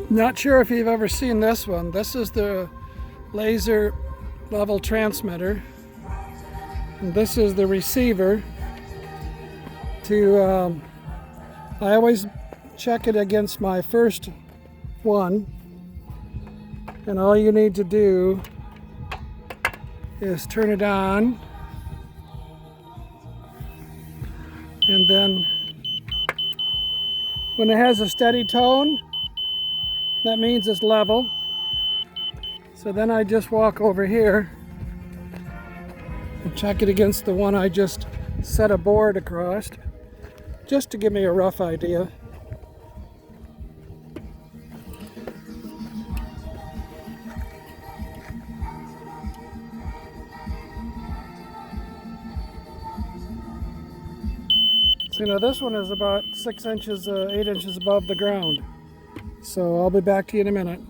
Not sure if you've ever seen this one. This is the laser level transmitter. And this is the receiver. I always check it against my first one. And all you need to do is turn it on. And then when it has a steady tone, that means it's level. So then I just walk over here and check it against the one I just set a board across, just to give me a rough idea. So now this one is about 6 inches, 8 inches above the ground. So I'll be back to you in a minute.